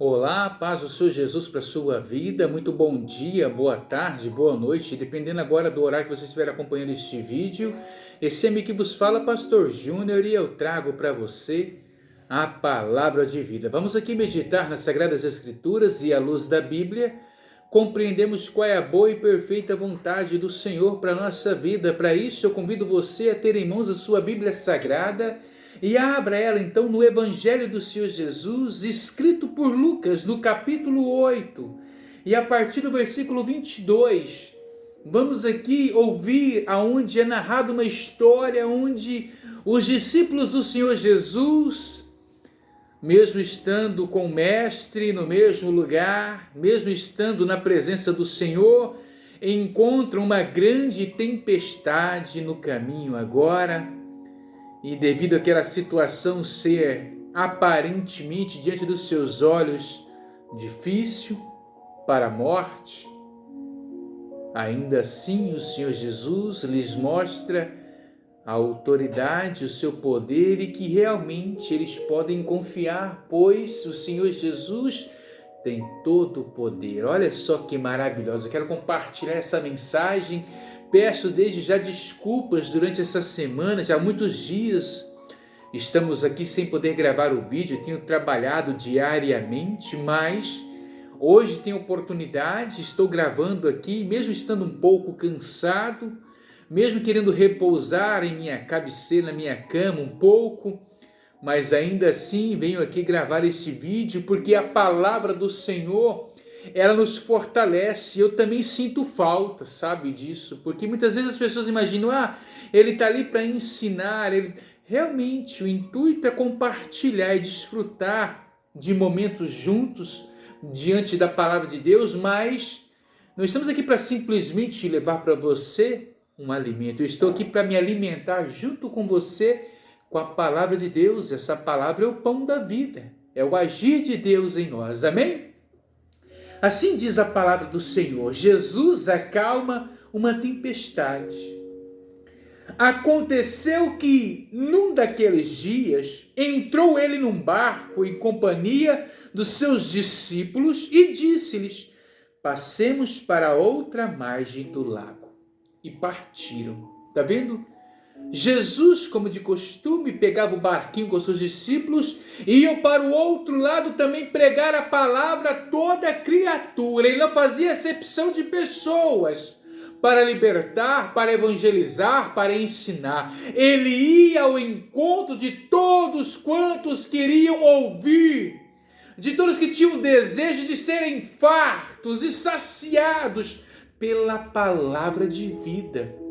Olá, paz do Senhor Jesus para a sua vida, muito bom dia, boa tarde, boa noite, dependendo agora do horário que você estiver acompanhando este vídeo. Esse é que vos fala, Pastor Júnior, e eu trago para você a palavra de vida. Vamos aqui meditar nas Sagradas Escrituras e à luz da Bíblia, compreendemos qual é a boa e perfeita vontade do Senhor para a nossa vida. Para isso eu convido você a ter em mãos a sua Bíblia Sagrada e abra ela então no Evangelho do Senhor Jesus, escrito por Lucas, no capítulo 8, e a partir do versículo 22, vamos aqui ouvir aonde é narrada uma história onde os discípulos do Senhor Jesus, mesmo estando com o Mestre no mesmo lugar, mesmo estando na presença do Senhor, encontram uma grande tempestade no caminho agora. E devido àquela situação ser aparentemente diante dos seus olhos difícil para a morte, ainda assim o Senhor Jesus lhes mostra a autoridade, o seu poder e que realmente eles podem confiar, pois o Senhor Jesus tem todo o poder. Olha só que maravilhoso, eu quero compartilhar essa mensagem. Peço desde já desculpas durante essa semana, já há muitos dias estamos aqui sem poder gravar o vídeo, tenho trabalhado diariamente, mas hoje tenho oportunidade, estou gravando aqui, mesmo estando um pouco cansado, mesmo querendo repousar em minha cabeceira, na minha cama um pouco, mas ainda assim venho aqui gravar esse vídeo porque a palavra do Senhor, ela nos fortalece. Eu também sinto falta, sabe, disso, porque muitas vezes as pessoas imaginam, ele está ali para ensinar, realmente o intuito é compartilhar e desfrutar de momentos juntos diante da palavra de Deus, mas não estamos aqui para simplesmente levar para você um alimento, eu estou aqui para me alimentar junto com você com a palavra de Deus. Essa palavra é o pão da vida, é o agir de Deus em nós, amém? Assim diz a palavra do Senhor: Jesus acalma uma tempestade. Aconteceu que, num daqueles dias, entrou ele num barco em companhia dos seus discípulos e disse-lhes: passemos para outra margem do lago. E partiram. Está vendo? Jesus, como de costume, pegava o barquinho com seus discípulos e iam para o outro lado também pregar a palavra a toda criatura. Ele não fazia acepção de pessoas para libertar, para evangelizar, para ensinar. Ele ia ao encontro de todos quantos queriam ouvir, de todos que tinham o desejo de serem fartos e saciados pela palavra de vida.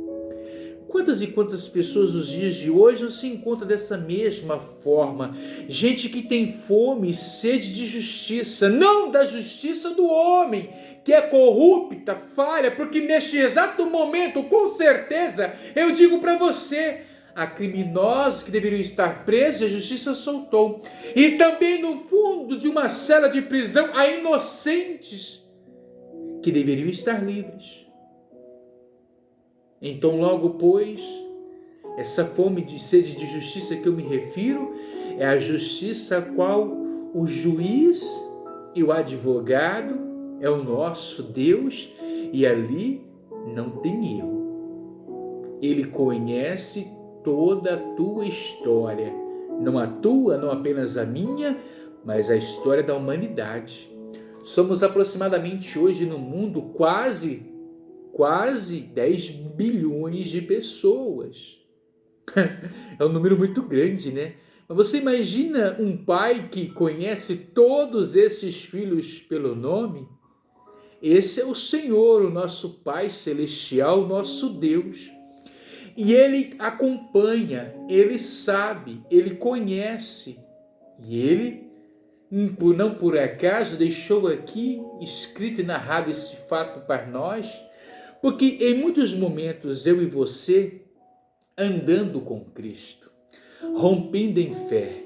Quantas e quantas pessoas nos dias de hoje não se encontram dessa mesma forma? Gente que tem fome e sede de justiça, não da justiça do homem, que é corrupta, falha, porque neste exato momento, com certeza, eu digo para você, há criminosos que deveriam estar presos e a justiça soltou. E também no fundo de uma cela de prisão, há inocentes que deveriam estar livres. Então logo, pois, essa fome de sede de justiça que eu me refiro é a justiça a qual o juiz e o advogado é o nosso Deus, e ali não tem erro. Ele conhece toda a tua história, não a tua, não apenas a minha, mas a história da humanidade. Somos aproximadamente hoje no mundo quase 10 bilhões de pessoas. É um número muito grande, né? Mas você imagina um pai que conhece todos esses filhos pelo nome? Esse é o Senhor, o nosso Pai Celestial, o nosso Deus. E Ele acompanha, Ele sabe, Ele conhece. E Ele, não por acaso, deixou aqui escrito e narrado esse fato para nós, porque em muitos momentos eu e você, andando com Cristo, rompendo em fé,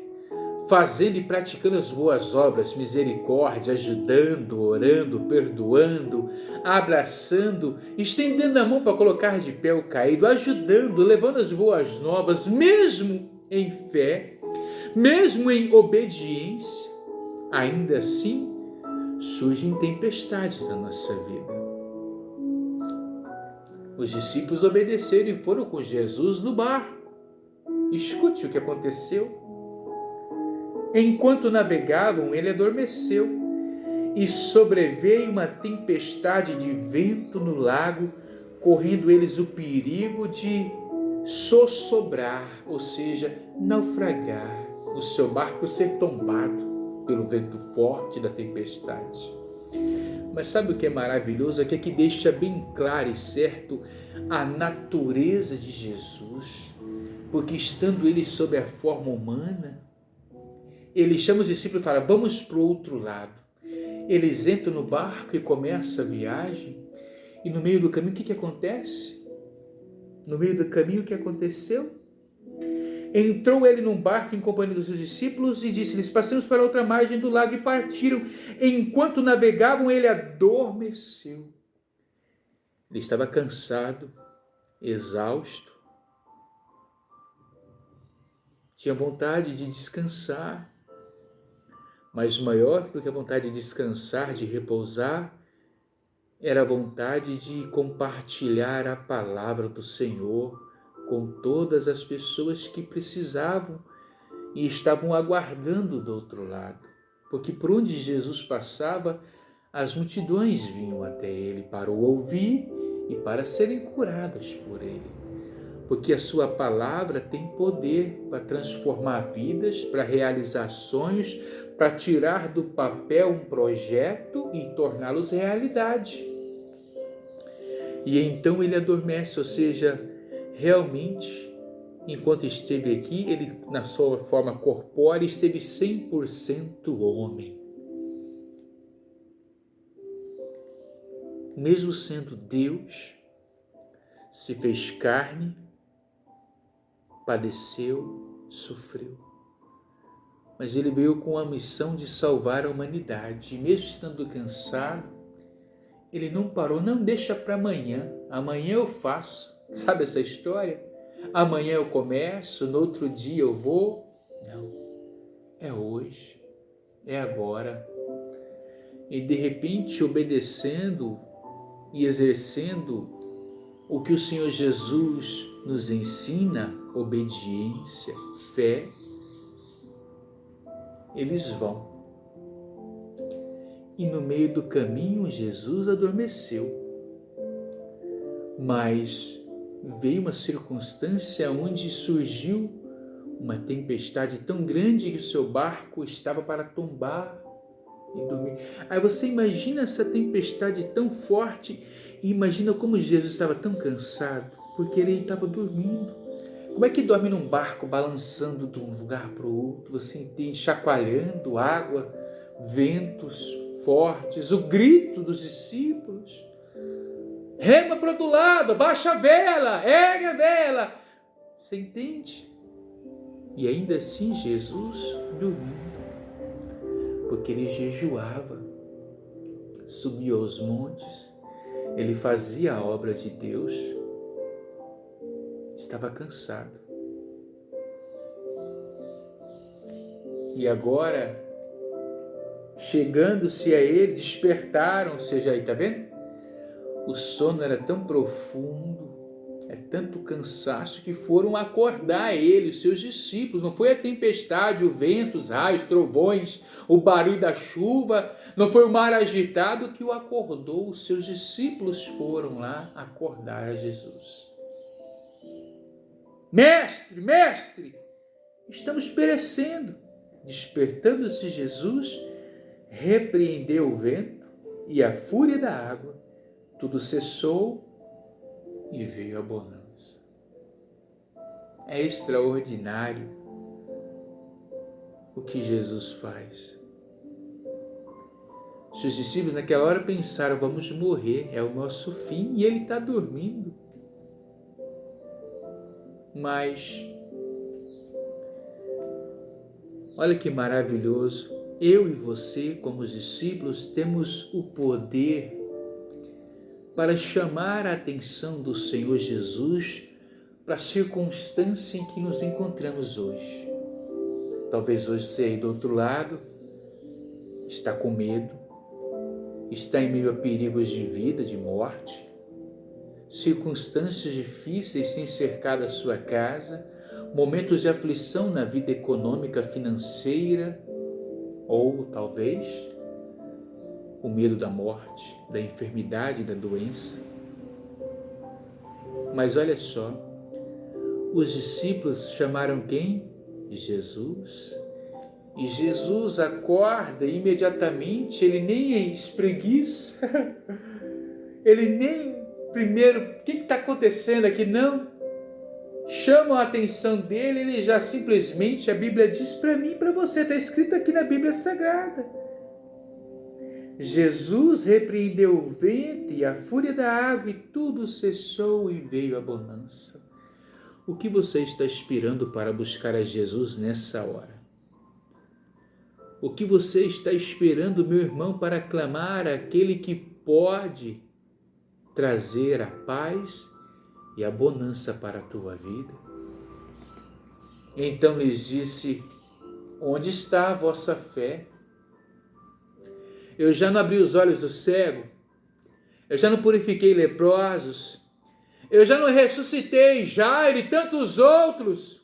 fazendo e praticando as boas obras, misericórdia, ajudando, orando, perdoando, abraçando, estendendo a mão para colocar de pé o caído, ajudando, levando as boas novas, mesmo em fé, mesmo em obediência, Ainda assim, surgem tempestades na nossa vida. Os discípulos obedeceram e foram com Jesus no barco. Escute o que aconteceu. Enquanto navegavam, ele adormeceu e sobreveio uma tempestade de vento no lago, correndo eles o perigo de sossobrar, ou seja, naufragar, o seu barco ser tombado pelo vento forte da tempestade. Mas sabe o que é maravilhoso? É que aqui deixa bem claro e certo a natureza de Jesus, porque estando ele sob a forma humana, ele chama os discípulos e fala: vamos para o outro lado. Eles entram no barco e começa a viagem, e no meio do caminho o que acontece? No meio do caminho o que aconteceu? Entrou ele num barco em companhia dos seus discípulos e disse-lhes: passemos para outra margem do lago, e partiram. Enquanto navegavam, ele adormeceu. Ele estava cansado, exausto, tinha vontade de descansar, mas maior do que a vontade de descansar, de repousar, era a vontade de compartilhar a palavra do Senhor com todas as pessoas que precisavam e estavam aguardando do outro lado. Porque por onde Jesus passava, as multidões vinham até ele para o ouvir e para serem curadas por ele. Porque a sua palavra tem poder para transformar vidas, para realizar sonhos, para tirar do papel um projeto e torná-los realidade. E então ele adormece, ou seja, realmente, enquanto esteve aqui, ele na sua forma corpórea esteve 100% homem. Mesmo sendo Deus, se fez carne, padeceu, sofreu. Mas ele veio com a missão de salvar a humanidade. E mesmo estando cansado, ele não parou, não deixa para amanhã. Amanhã eu faço. Sabe essa história? Amanhã eu começo, no outro dia eu vou. Não, é hoje, é agora. E de repente, obedecendo e exercendo o que o Senhor Jesus nos ensina, obediência, fé, eles vão. E no meio do caminho, Jesus adormeceu. Mas veio uma circunstância onde surgiu uma tempestade tão grande que o seu barco estava para tombar e dormir. Aí você imagina essa tempestade tão forte e imagina como Jesus estava tão cansado, porque ele estava dormindo. Como é que dorme num barco balançando de um lugar para o outro? Você entende? Chacoalhando, água, ventos fortes, o grito dos discípulos. Rema para o outro lado, baixa a vela, ergue a vela. Você entende? E ainda assim Jesus dormindo, porque ele jejuava, subia aos montes, ele fazia a obra de Deus, estava cansado. E agora, chegando-se a ele, despertaram, ou seja, aí, tá vendo? O sono era tão profundo, é tanto cansaço que foram acordar ele, os seus discípulos. Não foi a tempestade, o vento, os raios, trovões, o barulho da chuva, não foi o mar agitado que o acordou. Os seus discípulos foram lá acordar a Jesus. Mestre, mestre, estamos perecendo. Despertando-se Jesus, repreendeu o vento e a fúria da água. Tudo cessou e veio a bonança. É extraordinário o que Jesus faz. Seus discípulos naquela hora pensaram: vamos morrer, é o nosso fim, e ele está dormindo. Mas, olha que maravilhoso, eu e você, como os discípulos, temos o poder para chamar a atenção do Senhor Jesus para a circunstância em que nos encontramos hoje. Talvez hoje você aí do outro lado Está com medo? Está em meio a perigos de vida, de morte? Circunstâncias difíceis têm cercado a sua casa? Momentos de aflição na vida econômica, financeira? Ou talvez o medo da morte, da enfermidade, da doença? Mas olha só, os discípulos chamaram quem? Jesus. E Jesus acorda e imediatamente, ele nem espreguiça, ele nem primeiro, o que está acontecendo aqui? Não. Chamam a atenção dele, ele já simplesmente, a Bíblia diz para mim e para você, está escrito aqui na Bíblia Sagrada. Jesus repreendeu o vento e a fúria da água e tudo cessou e veio a bonança. O que você está esperando para buscar a Jesus nessa hora? O que você está esperando, meu irmão, para clamar àquele que pode trazer a paz e a bonança para a tua vida? Então lhes disse: onde está a vossa fé? Eu já não abri os olhos do cego, eu já não purifiquei leprosos, eu já não ressuscitei Jairo e tantos outros.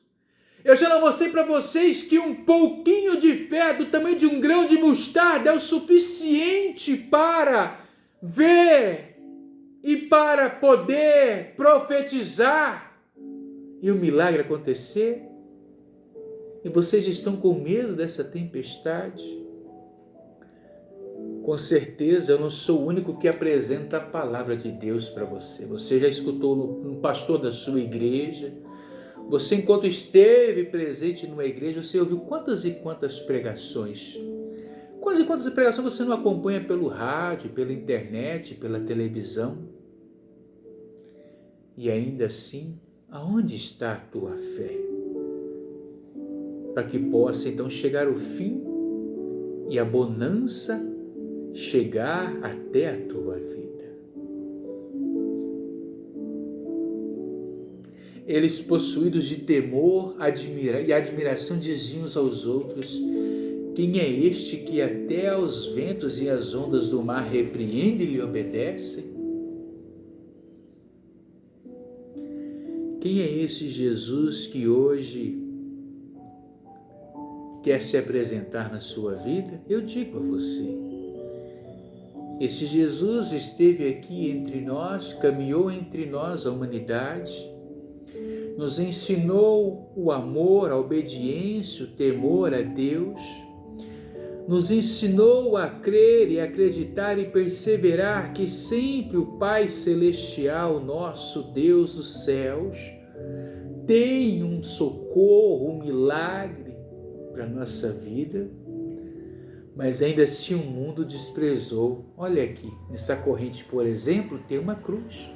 Eu já não mostrei para vocês que um pouquinho de fé do tamanho de um grão de mostarda é o suficiente para ver e para poder profetizar e o milagre acontecer? E vocês estão com medo dessa tempestade? Com certeza eu não sou o único que apresenta a palavra de Deus para você. Você já escutou no pastor da sua igreja. Você, enquanto esteve presente numa igreja, você ouviu quantas e quantas pregações? Quantas e quantas pregações você não acompanha pelo rádio, pela internet, pela televisão? E ainda assim, aonde está a tua fé? Para que possa então chegar o fim e a bonança chegar até a tua vida. Eles, possuídos de temor e admiração, diziam uns aos outros: quem é este que até aos ventos e às ondas do mar repreende e lhe obedece? Quem é esse Jesus que hoje quer se apresentar na sua vida? Eu digo a você, esse Jesus esteve aqui entre nós, caminhou entre nós, a humanidade, nos ensinou o amor, a obediência, o temor a Deus, nos ensinou a crer e acreditar e perseverar que sempre o Pai Celestial, nosso Deus dos céus, tem um socorro, um milagre para a nossa vida, mas ainda assim o mundo desprezou. Olha aqui, nessa corrente, por exemplo, tem uma cruz.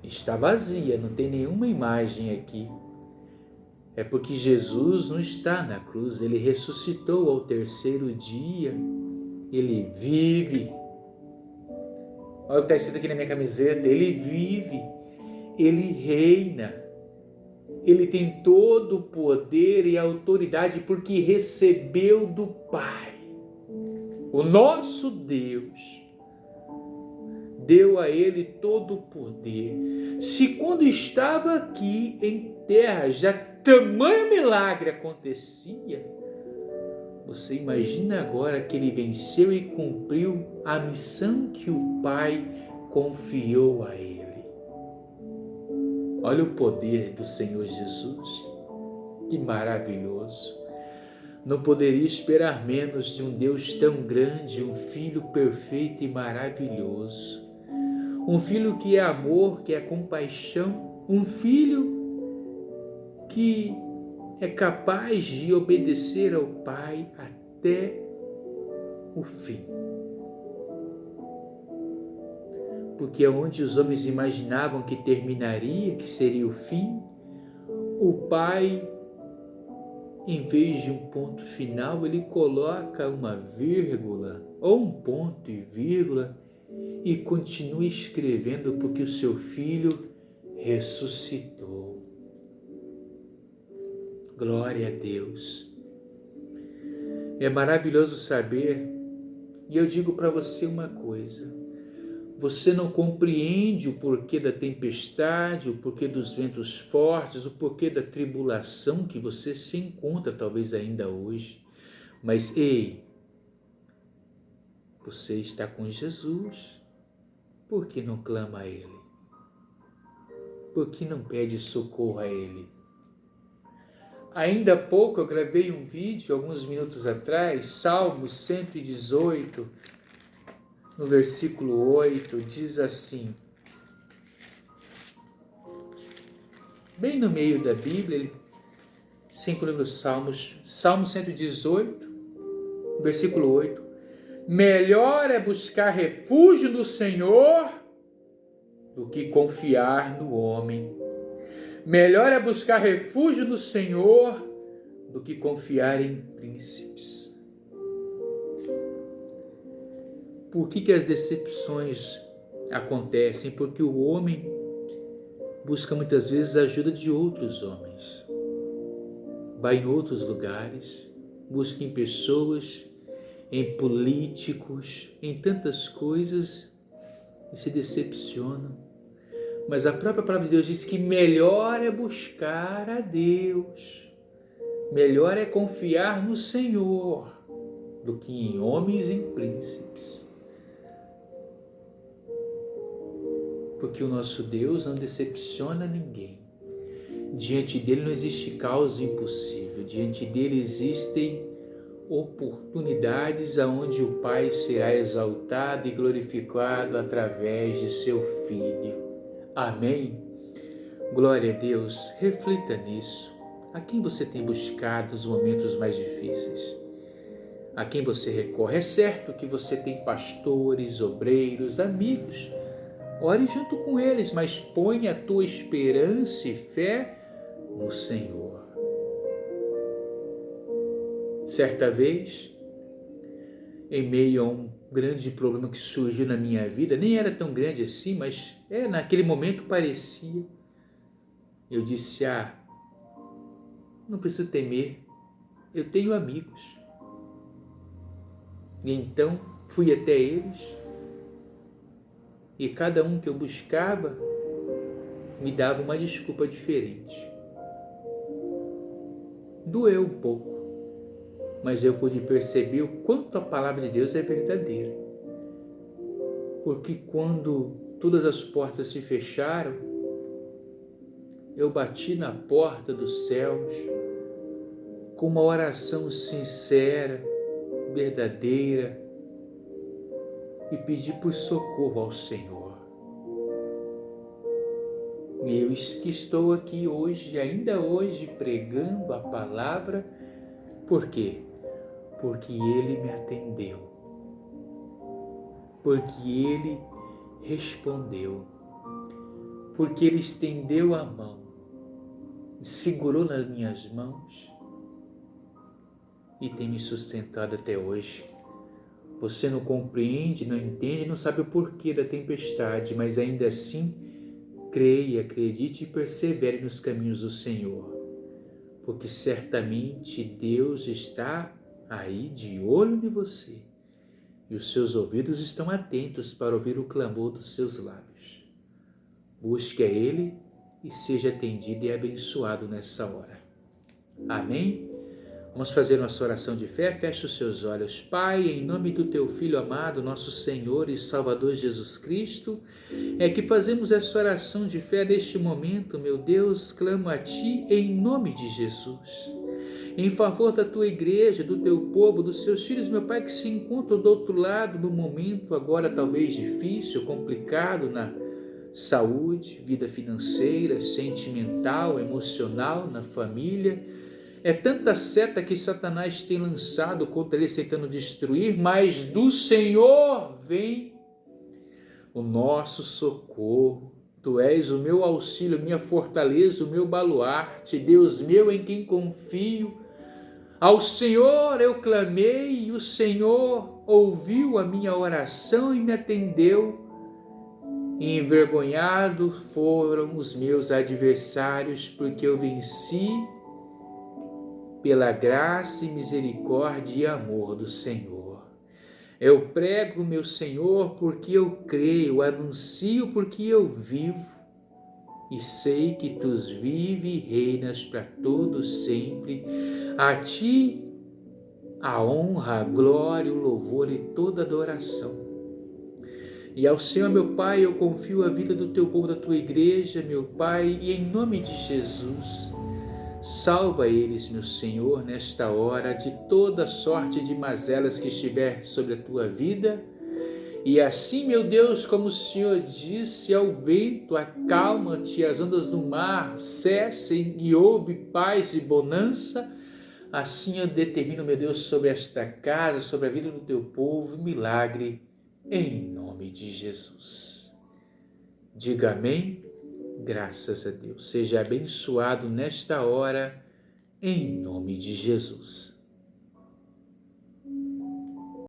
Está vazia, não tem nenhuma imagem aqui. É porque Jesus não está na cruz, ele ressuscitou ao terceiro dia, ele vive. Olha o que está escrito aqui na minha camiseta: ele vive, ele reina, ele tem todo o poder e autoridade porque recebeu do Pai. O nosso Deus deu a ele todo o poder. Se quando estava aqui em terra já tamanho milagre acontecia, você imagina agora que ele venceu e cumpriu a missão que o Pai confiou a ele. Olha o poder do Senhor Jesus, que maravilhoso. Não poderia esperar menos de um Deus tão grande, um Filho perfeito e maravilhoso. Um Filho que é amor, que é compaixão, um Filho que é capaz de obedecer ao Pai até o fim. Porque onde os homens imaginavam que terminaria, que seria o fim, o Pai, em vez de um ponto final, ele coloca uma vírgula ou um ponto e vírgula e continua escrevendo, porque o seu Filho ressuscitou. Glória a Deus. É maravilhoso saber, e eu digo para você uma coisa: você não compreende o porquê da tempestade, o porquê dos ventos fortes, o porquê da tribulação que você se encontra talvez ainda hoje. Mas ei, você está com Jesus. Por que não clama a Ele? Por que não pede socorro a Ele? Ainda há pouco eu gravei um vídeo, alguns minutos atrás, Salmo 118, no versículo 8, diz assim, bem no meio da Bíblia, 5 livros Salmos, Salmo 118, versículo 8, melhor é buscar refúgio no Senhor do que confiar no homem. Melhor é buscar refúgio no Senhor do que confiar em príncipes. Por que as decepções acontecem? Porque o homem busca muitas vezes a ajuda de outros homens. Vai em outros lugares, busca em pessoas, em políticos, em tantas coisas e se decepcionam. Mas a própria palavra de Deus diz que melhor é buscar a Deus, melhor é confiar no Senhor do que em homens e em príncipes. Porque o nosso Deus não decepciona ninguém. Diante dele não existe causa impossível, diante dele existem oportunidades aonde o Pai será exaltado e glorificado através de seu Filho. Amém? Glória a Deus. Reflita nisso. A quem você tem buscado nos momentos mais difíceis? A quem você recorre? É certo que você tem pastores, obreiros, amigos. Ore junto com eles, mas põe a tua esperança e fé no Senhor. Certa vez, em meio a um grande problema que surgiu na minha vida, nem era tão grande assim, mas naquele momento parecia. Eu disse, não preciso temer, eu tenho amigos. E então fui até eles, e cada um que eu buscava me dava uma desculpa diferente. Doeu um pouco, mas eu pude perceber o quanto a palavra de Deus é verdadeira. Porque quando todas as portas se fecharam, eu bati na porta dos céus com uma oração sincera, verdadeira, e pedi por socorro ao Senhor. E eu que estou aqui hoje, ainda hoje, pregando a palavra. Por quê? Porque Ele me atendeu. Porque Ele respondeu. Porque Ele estendeu a mão, segurou nas minhas mãos e tem me sustentado até hoje. Você não compreende, não entende, não sabe o porquê da tempestade, mas ainda assim, creia, acredite e persevere nos caminhos do Senhor. Porque certamente Deus está aí de olho em você e os seus ouvidos estão atentos para ouvir o clamor dos seus lábios. Busque a Ele e seja atendido e abençoado nessa hora. Amém? Vamos fazer nossa oração de fé. Feche os seus olhos. Pai, em nome do Teu Filho amado, nosso Senhor e Salvador Jesus Cristo, é que fazemos essa oração de fé neste momento, meu Deus, clamo a Ti em nome de Jesus. Em favor da Tua igreja, do Teu povo, dos Seus filhos, meu Pai, que se encontram do outro lado no momento agora talvez difícil, complicado na saúde, vida financeira, sentimental, emocional, na família. É tanta seta que Satanás tem lançado contra eles, tentando destruir, mas do Senhor vem o nosso socorro. Tu és o meu auxílio, minha fortaleza, o meu baluarte, Deus meu em quem confio. Ao Senhor eu clamei e o Senhor ouviu a minha oração e me atendeu. E envergonhados foram os meus adversários, porque eu venci pela graça e misericórdia e amor do Senhor. Eu prego, meu Senhor, porque eu creio, anuncio porque eu vivo, e sei que tu vive e reinas para todos sempre. A ti a honra, a glória, o louvor e toda adoração. E ao Senhor, meu Pai, eu confio a vida do teu povo, da tua igreja, meu Pai, e em nome de Jesus, salva eles, meu Senhor, nesta hora, de toda sorte de mazelas que estiver sobre a tua vida. E assim, meu Deus, como o Senhor disse ao vento, acalma-te, as ondas do mar cessem e houve paz e bonança, assim eu determino, meu Deus, sobre esta casa, sobre a vida do teu povo, milagre, em nome de Jesus. Diga amém, graças a Deus. Seja abençoado nesta hora, em nome de Jesus.